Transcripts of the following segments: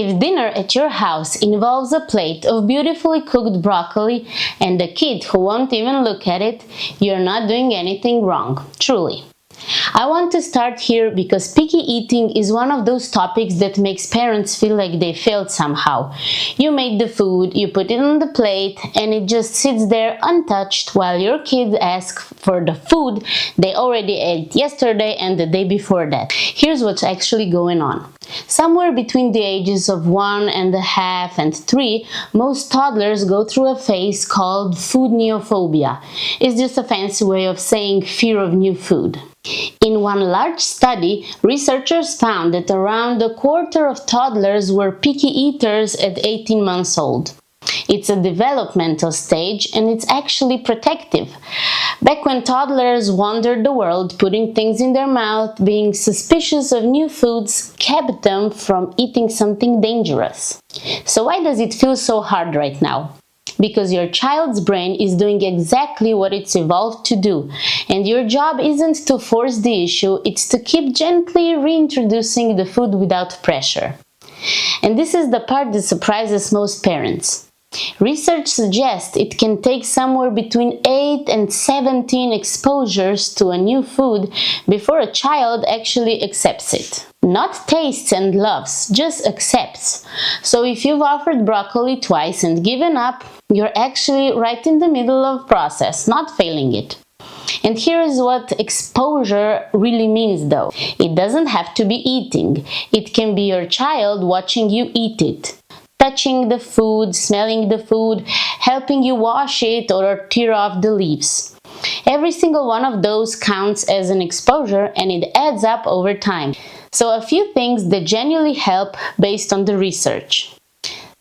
If dinner at your house involves a plate of beautifully cooked broccoli and a kid who won't even look at it, you're not doing anything wrong, truly. I want to start here because picky eating is one of those topics that makes parents feel like they failed somehow. You made the food, you put it on the plate, and it just sits there untouched while your kids ask for the food they already ate yesterday and the day before that. Here's what's actually going on. Somewhere between the ages of 1.5 and 3, most toddlers go through a phase called food neophobia. It's just a fancy way of saying fear of new food. In one large study, researchers found that around a quarter of toddlers were picky eaters at 18 months old. It's a developmental stage and it's actually protective. Back when toddlers wandered the world, putting things in their mouth, being suspicious of new foods kept them from eating something dangerous. So why does it feel so hard right now? Because your child's brain is doing exactly what it's evolved to do, and your job isn't to force the issue, it's to keep gently reintroducing the food without pressure. And this is the part that surprises most parents. Research suggests it can take somewhere between 8 and 17 exposures to a new food before a child actually accepts it. Not tastes and loves, just accepts. So if you've offered broccoli twice and given up, you're actually right in the middle of the process, not failing it. And here is what exposure really means though. It doesn't have to be eating. It can be your child watching you eat it. Touching the food, smelling the food, helping you wash it or tear off the leaves. Every single one of those counts as an exposure and it adds up over time. So a few things that genuinely help based on the research.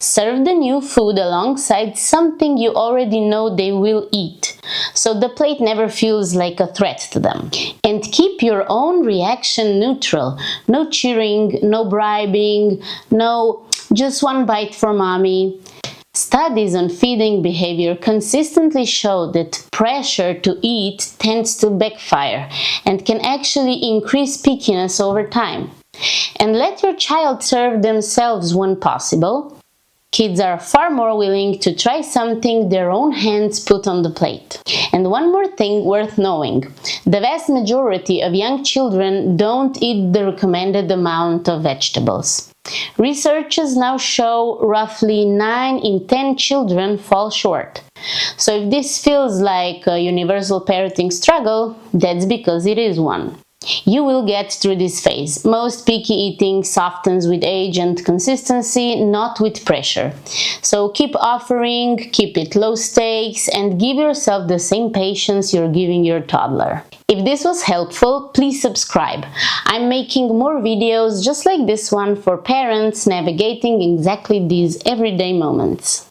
Serve the new food alongside something you already know they will eat, so the plate never feels like a threat to them. And keep your own reaction neutral. No cheering, no bribing, no just one bite for mommy. Studies on feeding behavior consistently show that pressure to eat tends to backfire and can actually increase pickiness over time. And let your child serve themselves when possible. Kids are far more willing to try something their own hands put on the plate. And one more thing worth knowing. The vast majority of young children don't eat the recommended amount of vegetables. Researchers now show roughly 9 in 10 children fall short. So if this feels like a universal parenting struggle, that's because it is one. You will get through this phase. Most picky eating softens with age and consistency, not with pressure. So keep offering, keep it low stakes, and give yourself the same patience you're giving your toddler. If this was helpful, please subscribe. I'm making more videos just like this one for parents navigating exactly these everyday moments.